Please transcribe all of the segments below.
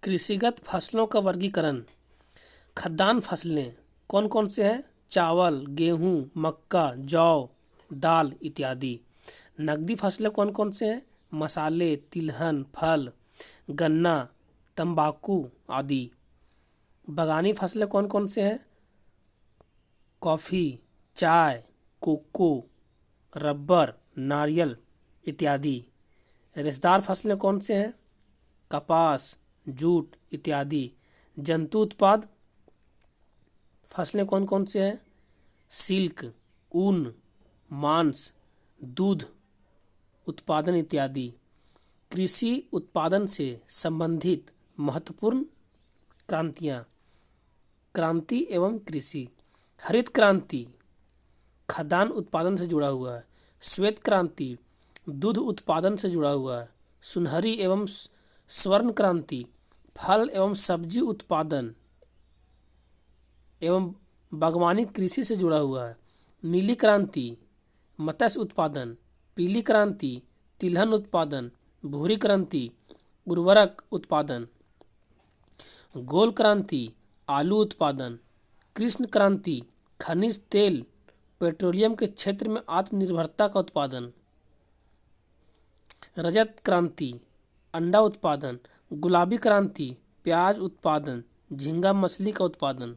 कृषिगत फसलों का वर्गीकरण। खाद्यान्न फसलें कौन कौन से हैं? चावल, गेहूं, मक्का, जौ, दाल इत्यादि। नकदी फसलें कौन कौन से हैं? मसाले, तिलहन, फल, गन्ना, तंबाकू आदि। बागानी फसलें कौन कौन से हैं? कॉफ़ी, चाय, कोको, रबर, नारियल इत्यादि। रेशेदार फसलें कौन से हैं? कपास, जूट इत्यादि। जंतु उत्पाद फसलें कौन कौन से हैं? सिल्क, ऊन, मांस, दूध उत्पादन इत्यादि। कृषि उत्पादन से संबंधित महत्वपूर्ण क्रांतियाँ। क्रांति एवं कृषि। हरित क्रांति खाद्यान्न उत्पादन से जुड़ा हुआ है। श्वेत क्रांति दूध उत्पादन से जुड़ा हुआ है। सुनहरी एवं स्वर्ण क्रांति फल एवं सब्जी उत्पादन एवं बागवानी कृषि से जुड़ा हुआ है। नीली क्रांति मत्स्य उत्पादन। पीली क्रांति तिलहन उत्पादन। भूरी क्रांति उर्वरक उत्पादन। गोल क्रांति आलू उत्पादन। कृष्ण क्रांति खनिज तेल पेट्रोलियम के क्षेत्र में आत्मनिर्भरता का उत्पादन। रजत क्रांति अंडा उत्पादन। गुलाबी क्रांति प्याज उत्पादन, झींगा मछली का उत्पादन।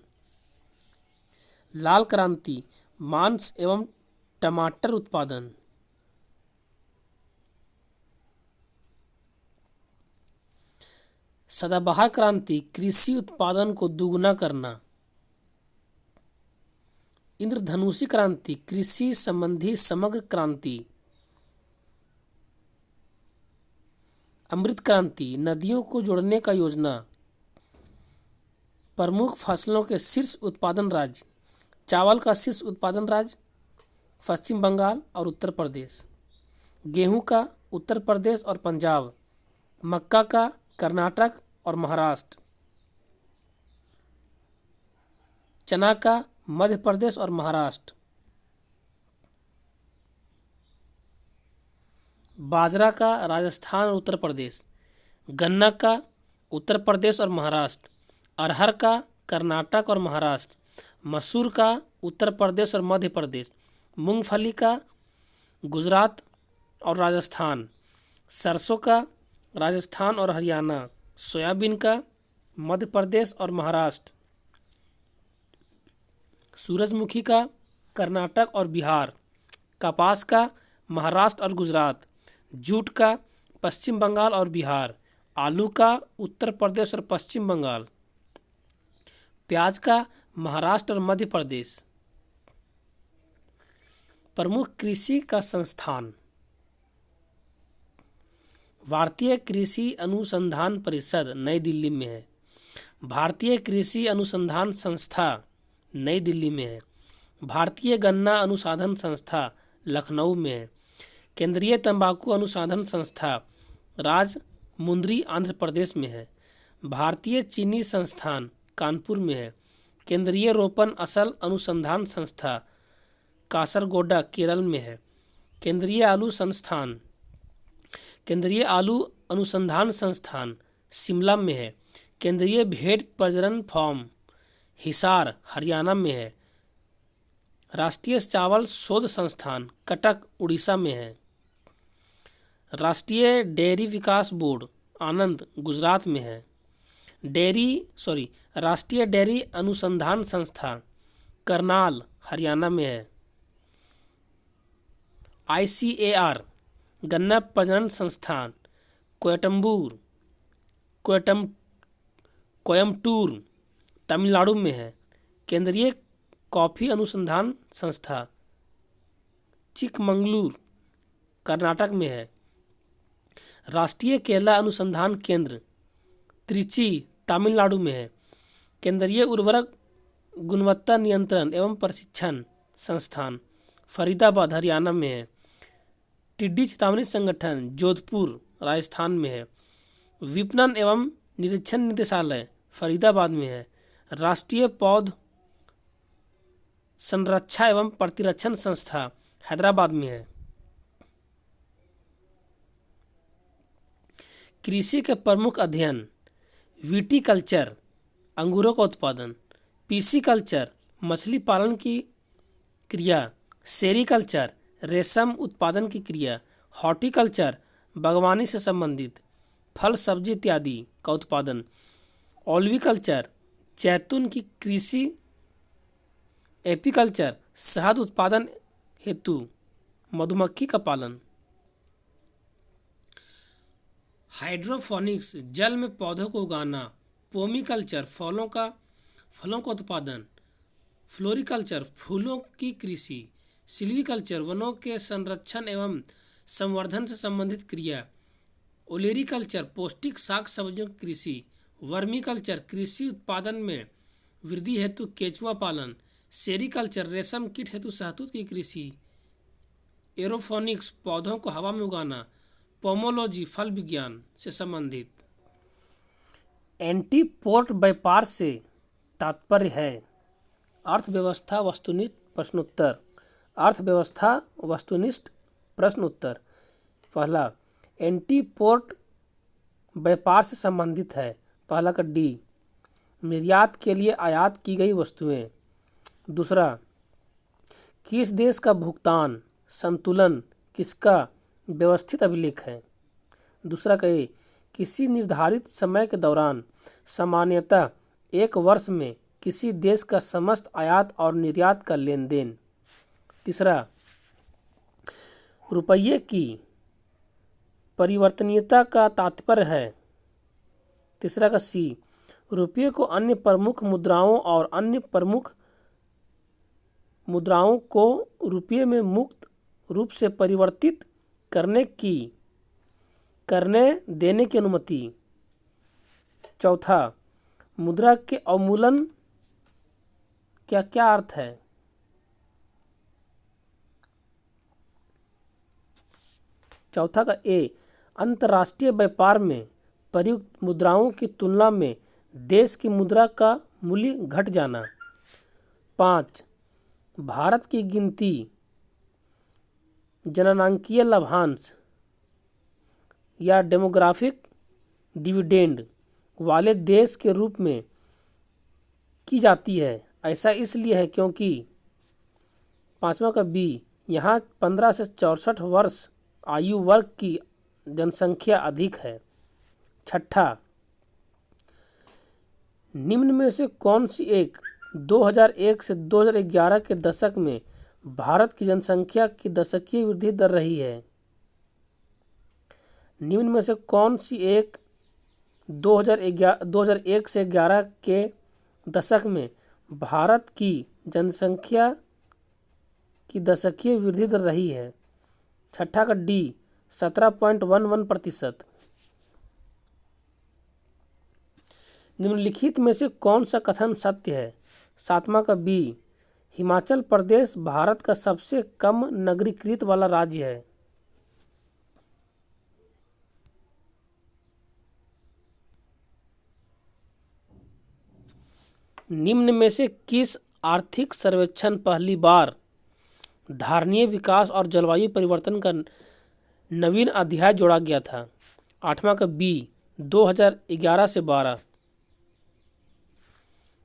लाल क्रांति मांस एवं टमाटर उत्पादन। सदाबहार क्रांति कृषि उत्पादन को दुगुना करना। इंद्रधनुषी क्रांति कृषि संबंधी समग्र क्रांति। अमृत क्रांति नदियों को जोड़ने का योजना। प्रमुख फसलों के शीर्ष उत्पादन राज्य। चावल का शीर्ष उत्पादन राज्य पश्चिम बंगाल और उत्तर प्रदेश। गेहूं का उत्तर प्रदेश और पंजाब। मक्का का कर्नाटक और महाराष्ट्र। चना का मध्य प्रदेश और महाराष्ट्र। बाजरा का राजस्थान और उत्तर प्रदेश। गन्ना का उत्तर प्रदेश और महाराष्ट्र। अरहर का कर्नाटक और महाराष्ट्र। मसूर का उत्तर प्रदेश और मध्य प्रदेश। मूंगफली का गुजरात और राजस्थान। सरसों का राजस्थान और हरियाणा। सोयाबीन का मध्य प्रदेश और महाराष्ट्र। सूरजमुखी का कर्नाटक और बिहार। कपास का महाराष्ट्र और गुजरात। जूट का पश्चिम बंगाल और बिहार। आलू का उत्तर प्रदेश और पश्चिम बंगाल। प्याज का महाराष्ट्र और मध्य प्रदेश। प्रमुख कृषि का संस्थान। भारतीय कृषि अनुसंधान परिषद नई दिल्ली में है। भारतीय कृषि अनुसंधान संस्था नई दिल्ली में है। भारतीय गन्ना अनुसंधान संस्था लखनऊ में है। केंद्रीय तंबाकू अनुसंधान संस्था राजमुंद्री आंध्र प्रदेश में है। भारतीय चीनी संस्थान कानपुर में है। केंद्रीय रोपण असल अनुसंधान संस्था कासरगोडा केरल में है। केंद्रीय आलू अनुसंधान संस्थान शिमला में है। केंद्रीय भेड़ प्रजनन फार्म हिसार हरियाणा में है। राष्ट्रीय चावल शोध संस्थान कटक उड़ीसा में है। राष्ट्रीय डेयरी विकास बोर्ड आनंद गुजरात में है। राष्ट्रीय डेयरी अनुसंधान संस्था करनाल हरियाणा में है। ICAR गन्ना प्रजनन संस्थान कोयम्बटूर तमिलनाडु में है। केंद्रीय कॉफी अनुसंधान संस्था चिकमंगलूर कर्नाटक में है। राष्ट्रीय केला अनुसंधान केंद्र त्रिची तमिलनाडु में है। केंद्रीय उर्वरक गुणवत्ता नियंत्रण एवं प्रशिक्षण संस्थान फरीदाबाद हरियाणा में है। टिड्डी चेतावनी संगठन जोधपुर राजस्थान में है। विपणन एवं निरीक्षण निदेशालय फरीदाबाद में है। राष्ट्रीय पौध संरक्षा एवं प्रतिरक्षण संस्था हैदराबाद में है। कृषि के प्रमुख अध्ययन विटीकल्चर अंगूरों का उत्पादन, पीसीकल्चर मछली पालन की क्रिया, सेरीकल्चर रेशम उत्पादन की क्रिया, हॉर्टिकल्चर बागवानी से संबंधित फल सब्जी इत्यादि का उत्पादन, ओल्विकल्चर जैतून की कृषि, एपीकल्चर शहद उत्पादन हेतु मधुमक्खी का पालन, हाइड्रोपोनिक्स जल में पौधों को उगाना, पोमीकल्चर फलों का उत्पादन, फ्लोरिकल्चर फूलों की कृषि, सिल्वीकल्चर वनों के संरक्षण एवं संवर्धन से संबंधित क्रिया, ओलेरीकल्चर पौष्टिक साग सब्जियों की कृषि, वर्मीकल्चर कृषि उत्पादन में वृद्धि हेतु केंचुआ पालन, सेरीकल्चर रेशम कीट हेतु शहतूत की कृषि, एरोफोनिक्स पौधों को हवा में उगाना, पोमोलॉजी फल विज्ञान से संबंधित। एंटीपोर्ट व्यापार से तात्पर्य है अर्थव्यवस्था वस्तुनिष्ठ प्रश्नोत्तर। अर्थव्यवस्था वस्तुनिष्ठ प्रश्न उत्तर। पहला, एंटीपोर्ट व्यापार से संबंधित है। पहला का डी, निर्यात के लिए आयात की गई वस्तुएं। दूसरा, किस देश का भुगतान संतुलन किसका व्यवस्थित अभिलेख है। दूसरा का ए, किसी निर्धारित समय के दौरान सामान्यतः एक वर्ष में किसी देश का समस्त आयात और निर्यात का लेन देन। तीसरा, रुपये की परिवर्तनीयता का तात्पर्य है। तीसरा का सी, रुपये को अन्य प्रमुख मुद्राओं और अन्य प्रमुख मुद्राओं को रुपये में मुक्त रूप से परिवर्तित करने देने की अनुमति। चौथा, मुद्रा के अवमूल्यन क्या क्या अर्थ है। चौथा का ए, अंतर्राष्ट्रीय व्यापार में प्रयुक्त मुद्राओं की तुलना में देश की मुद्रा का मूल्य घट जाना। 5, भारत की गिनती जननांकीय लाभांश या डेमोग्राफिक डिविडेंड वाले देश के रूप में की जाती है। ऐसा इसलिए है क्योंकि 5वां का बी, यहाँ 15 से 64 वर्ष आयु वर्ग की जनसंख्या अधिक है। 6, निम्न में से कौन सी एक 2001 से 2011 के दशक में भारत की जनसंख्या की दशकीय वृद्धि दर रही है। निम्न में से कौन सी एक 2001 से 11 के दशक में भारत की जनसंख्या की दशकीय वृद्धि दर रही है। 6 का डी, 17.11%। निम्नलिखित में से कौन सा कथन सत्य है। 7वां का बी, हिमाचल प्रदेश भारत का सबसे कम नगरीकृत वाला राज्य है। निम्न में से किस आर्थिक सर्वेक्षण पहली बार धारणीय विकास और जलवायु परिवर्तन का नवीन अध्याय जोड़ा गया था। 8वां का बी, 2011 से 12।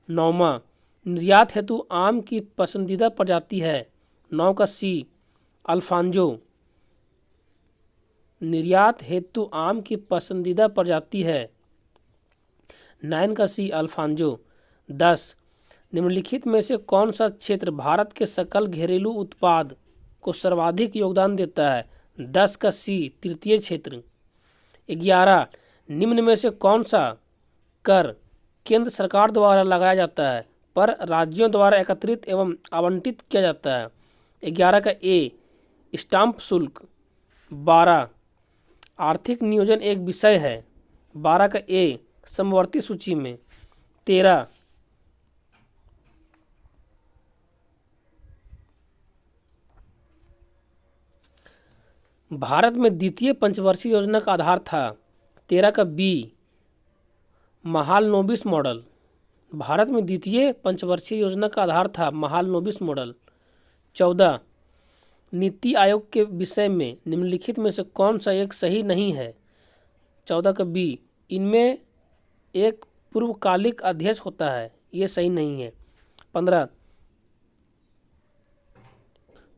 9वां, निर्यात हेतु आम की पसंदीदा प्रजाति है। 9 का सी, अल्फांजो। निर्यात हेतु आम की पसंदीदा प्रजाति है। 9 का सी, अल्फांजो। 10, निम्नलिखित में से कौन सा क्षेत्र भारत के सकल घरेलू उत्पाद को सर्वाधिक योगदान देता है। 10 का सी, तृतीय क्षेत्र। 11, निम्न में से कौन सा कर केंद्र सरकार द्वारा लगाया जाता है पर राज्यों द्वारा एकत्रित एवं आवंटित किया जाता है। 11 का ए, स्टाम्प शुल्क। 12, आर्थिक नियोजन एक विषय है। 12 का ए, समवर्ती सूची में। 13, भारत में द्वितीय पंचवर्षीय योजना का आधार था। 13 का बी, महालनोबिस मॉडल। भारत में द्वितीय पंचवर्षीय योजना का आधार था महालनोबिस मॉडल। 14, नीति आयोग के विषय में निम्नलिखित में से कौन सा एक सही नहीं है। 14 का बी, इनमें एक पूर्वकालिक अध्यक्ष होता है, ये सही नहीं है। 15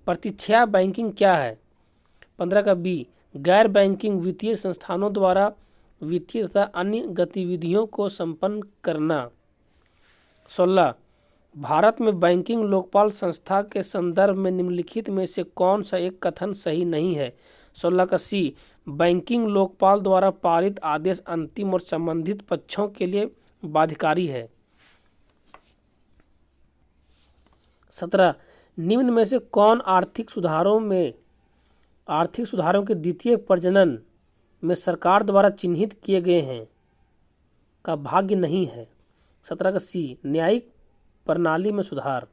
प्रतिच्छाया बैंकिंग क्या है? 15 का बी गैर बैंकिंग वित्तीय संस्थानों द्वारा वित्तीय तथा अन्य गतिविधियों को संपन्न करना। 16 भारत में बैंकिंग लोकपाल संस्था के संदर्भ में निम्नलिखित में से कौन सा एक कथन सही नहीं है? 16 का सी बैंकिंग लोकपाल द्वारा पारित आदेश अंतिम और संबंधित पक्षों के लिए बाध्यकारी है। 17 निम्न में से कौन आर्थिक सुधारों के द्वितीय प्रजनन में सरकार द्वारा चिन्हित किए गए हैं का भाग्य नहीं है? 17 का सी न्यायिक प्रणाली में सुधार।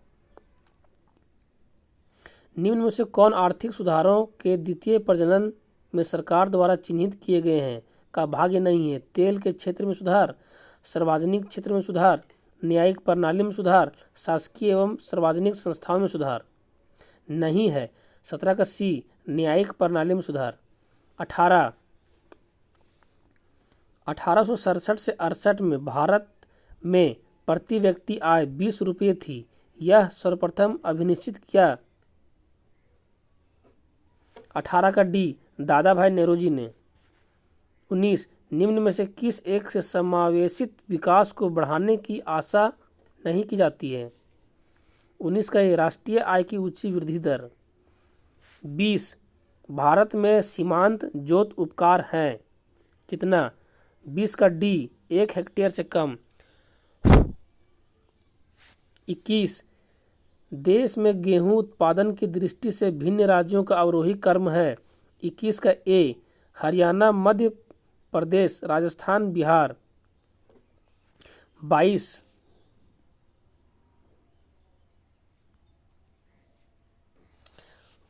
निम्न में से कौन आर्थिक सुधारों के द्वितीय प्रजनन में सरकार द्वारा चिन्हित किए गए हैं का भाग्य नहीं है? तेल के क्षेत्र में सुधार, सार्वजनिक क्षेत्र में सुधार, न्यायिक प्रणाली में सुधार, शासकीय एवं सार्वजनिक संस्थाओं में सुधार। नहीं है। 17 का सी न्यायिक प्रणाली में सुधार। 1867 से 68 में भारत में प्रति व्यक्ति आय 20 रुपये थी। यह सर्वप्रथम अभिनिश्चित किया 18 का डी दादा भाई नेहरू ने। 19 निम्न में से किस एक से समावेशित विकास को बढ़ाने की आशा नहीं की जाती है? 19 का ये राष्ट्रीय आय की ऊंची वृद्धि दर। 20 भारत में सीमांत जोत उपकार हैं कितना? 20 का डी 1 हेक्टेयर से कम। 21 देश में गेहूं उत्पादन की दृष्टि से भिन्न राज्यों का अवरोही क्रम है। 21 का ए हरियाणा, मध्य प्रदेश, राजस्थान, बिहार। 22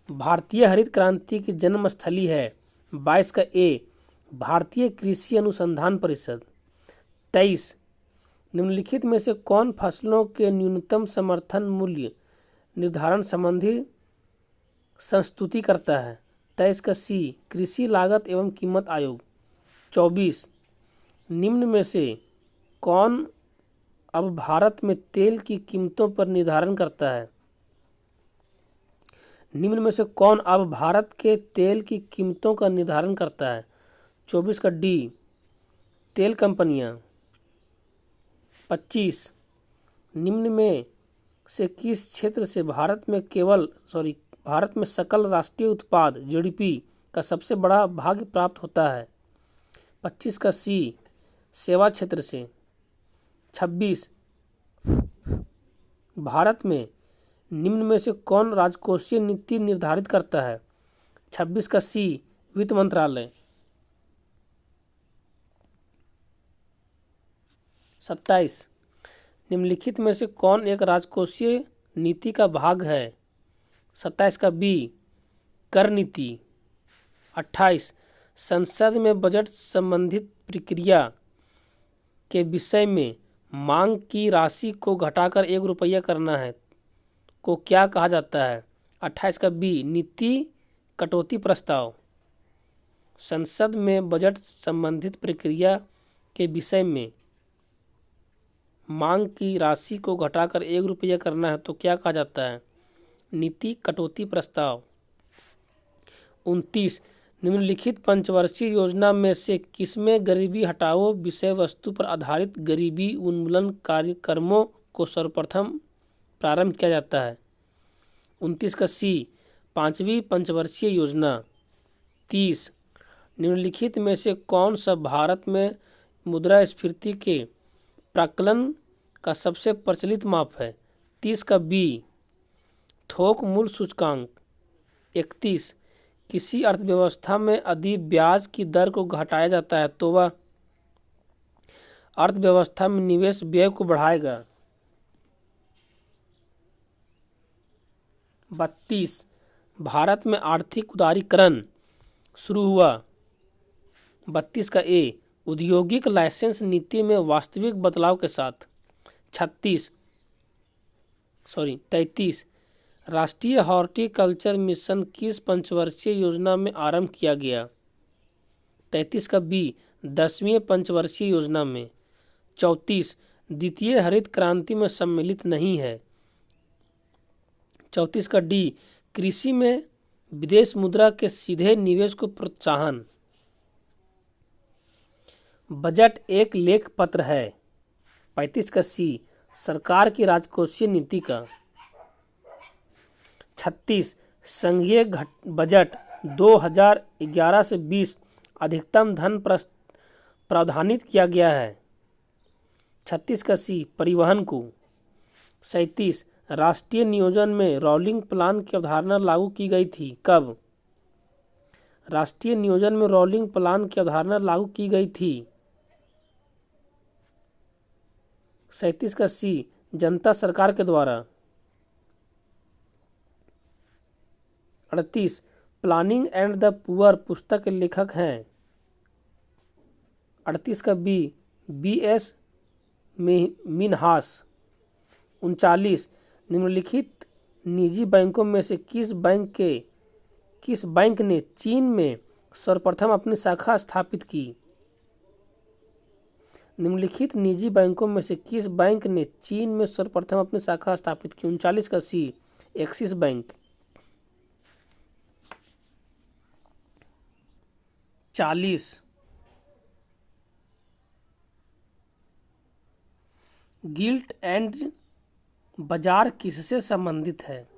भारतीय हरित क्रांति की जन्मस्थली है। 22 का ए भारतीय कृषि अनुसंधान परिषद। 23 निम्नलिखित में से कौन फसलों के न्यूनतम समर्थन मूल्य निर्धारण संबंधी संस्तुति करता है? 23 का सी कृषि लागत एवं कीमत आयोग। 24 निम्न में से कौन अब भारत में तेल की कीमतों पर निर्धारण करता है? निम्न में से कौन अब भारत के तेल की कीमतों का निर्धारण करता है? 24 का डी तेल कंपनियां। 25 निम्न में से किस क्षेत्र से भारत में सकल राष्ट्रीय उत्पाद जीडीपी का सबसे बड़ा भाग प्राप्त होता है? 25 का सी सेवा क्षेत्र से। 26 भारत में निम्न में से कौन राजकोषीय नीति निर्धारित करता है? 26 का सी वित्त मंत्रालय। 27 निम्नलिखित में से कौन एक राजकोषीय नीति का भाग है? 27 का बी कर नीति। 28 संसद में बजट संबंधित प्रक्रिया के विषय में मांग की राशि को घटाकर 1 रुपया करना है को क्या कहा जाता है? 28 का बी नीति कटौती प्रस्ताव। संसद में बजट संबंधित प्रक्रिया के विषय में मांग की राशि को घटाकर 1 रुपया करना है तो क्या कहा जाता है? नीति कटौती प्रस्ताव। 29 निम्नलिखित पंचवर्षीय योजना में से किसमें गरीबी हटाओ विषय वस्तु पर आधारित गरीबी उन्मूलन कार्यक्रमों को सर्वप्रथम प्रारंभ किया जाता है? 29 का सी 5वीं पंचवर्षीय योजना। 30 निम्नलिखित में से कौन सा भारत में मुद्रास्फीति के प्राक्कलन का सबसे प्रचलित माप है? 30 का बी थोक मूल्य सूचकांक। 31 किसी अर्थव्यवस्था में यदि ब्याज की दर को घटाया जाता है तो वह अर्थव्यवस्था में निवेश व्यय को बढ़ाएगा। 32 भारत में आर्थिक उदारीकरण शुरू हुआ। 32 का ए औद्योगिक लाइसेंस नीति में वास्तविक बदलाव के साथ। 33 राष्ट्रीय हॉर्टिकल्चर मिशन किस पंचवर्षीय योजना में आरंभ किया गया? 33 का बी 10वीं पंचवर्षीय योजना में। 34 द्वितीय हरित क्रांति में सम्मिलित नहीं है। 34 का डी, कृषि में विदेश मुद्रा के सीधे निवेश को प्रोत्साहन। बजट एक लेख पत्र है। 35 का सी, सरकार की राजकोषीय नीति का। 36 संघीय बजट 2011 से 20 अधिकतम धन प्रावधानित किया गया है। 36 का सी, परिवहन को। 37 राष्ट्रीय नियोजन में रोलिंग प्लान की अवधारणा लागू की गई थी। कब? राष्ट्रीय नियोजन में रोलिंग प्लान की अवधारणा लागू की गई थी। 37 का सी, जनता सरकार के द्वारा। 38 प्लानिंग एंड द पुअर पुस्तक के लेखक हैं। 38 का बी, B.S. मिन्हास। 39 निम्नलिखित निजी बैंकों में से किस बैंक ने चीन में सर्वप्रथम अपनी शाखा स्थापित की? निम्नलिखित निजी बैंकों में से किस बैंक ने चीन में सर्वप्रथम अपनी शाखा स्थापित की? 39 का सी, एक्सिस बैंक। 40 गिल्ट एंड बाजार किससे संबंधित है?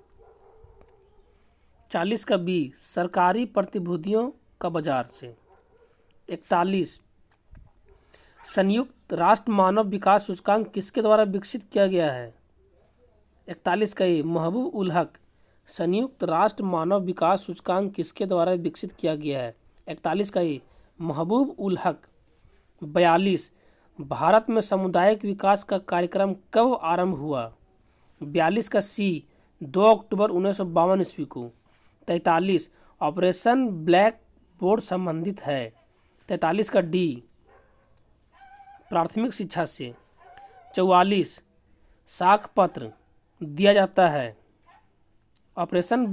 40 का बी, सरकारी प्रतिभूतियों का बाजार से। 41 संयुक्त राष्ट्र मानव विकास सूचकांक किसके द्वारा विकसित किया गया है? 41 का ए, महबूब उल हक। संयुक्त राष्ट्र मानव विकास सूचकांक किसके द्वारा विकसित किया गया है? 41 का ए, महबूब उल हक। 42 भारत में सामुदायिक विकास का कार्यक्रम कब आरंभ हुआ? 42 का सी, 2 अक्टूबर 1952 ईस्वी को। 43 ऑपरेशन ब्लैक बोर्ड संबंधित है। 43 का डी, प्राथमिक शिक्षा से। 44 साख पत्र दिया जाता है। ऑपरेशन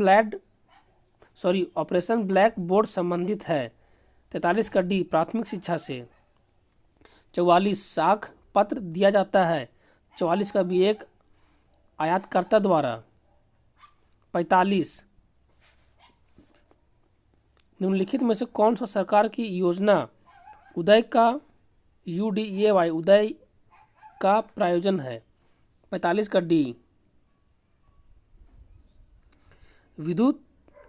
ब्लैक बोर्ड संबंधित है। 43 का डी, प्राथमिक शिक्षा से। 44 साख पत्र दिया जाता है। 44 का बी, एक आयातकर्ता द्वारा। 45 निम्नलिखित में से कौन सा सरकार की योजना उदय का UDAY उदय का प्रायोजन है? 45 का डी, विद्युत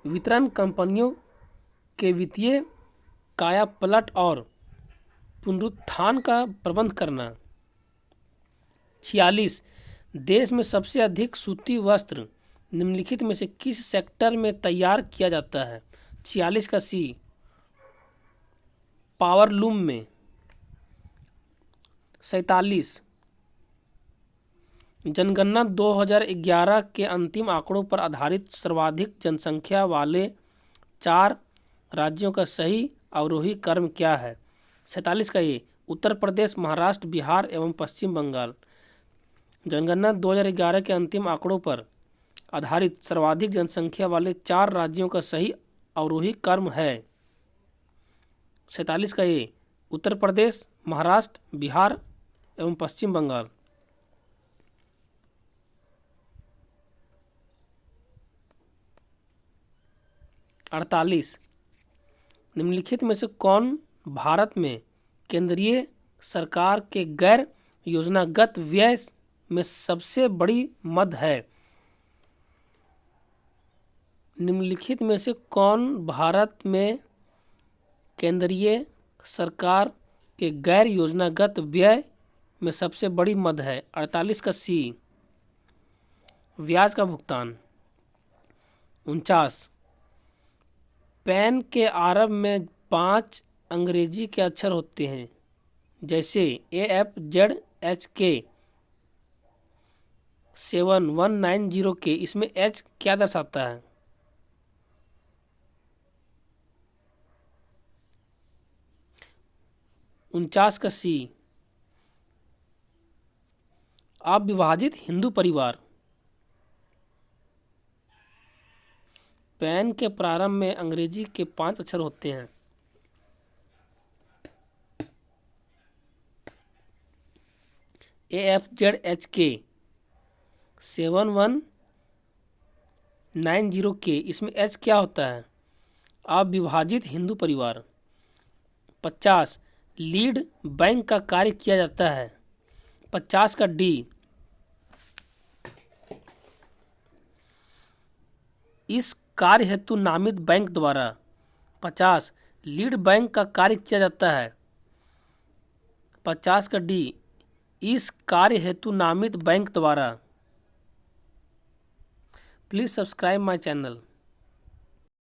वितरण कंपनियों के वित्तीय कायापलट और पुनरुत्थान का प्रबंध करना। 46 देश में सबसे अधिक सूती वस्त्र निम्नलिखित में से किस सेक्टर में तैयार किया जाता है? 46 का सी, पावरलूम में। 47 जनगणना 2011 के अंतिम आंकड़ों पर आधारित सर्वाधिक जनसंख्या वाले 4 राज्यों का सही अवरोही क्रम क्या है? 47 का ए, उत्तर प्रदेश, महाराष्ट्र, बिहार एवं पश्चिम बंगाल। जनगणना 2011 के अंतिम आंकड़ों पर आधारित सर्वाधिक जनसंख्या वाले 4 राज्यों का सही अवरोही क्रम है। 47 का ए, उत्तर प्रदेश, महाराष्ट्र, बिहार एवं पश्चिम बंगाल। 48 निम्नलिखित में से कौन भारत में केंद्रीय सरकार के गैर योजनागत व्यय में सबसे बड़ी मद है? निम्नलिखित में से कौन भारत में केंद्रीय सरकार के गैर योजनागत व्यय में सबसे बड़ी मद है? 48 का सी, ब्याज का भुगतान। 49 पैन के आरंभ में 5 अंग्रेजी के अक्षर होते हैं जैसे AFZHK 7190K, इसमें H क्या दर्शाता है? उनचास का सी, अविभाजित हिंदू परिवार। पैन के प्रारंभ में अंग्रेजी के 5 अक्षर होते हैं। 49 AFZHK 7190K, इसमें H क्या होता है? अविभाजित हिंदू परिवार। 50 लीड बैंक का कार्य किया जाता है। 50 का D, इस कार्य हेतु नामित बैंक द्वारा। 50 लीड बैंक का कार्य किया जाता है। 50 का D, इस कार्य हेतु नामित बैंक द्वारा। Please subscribe my channel.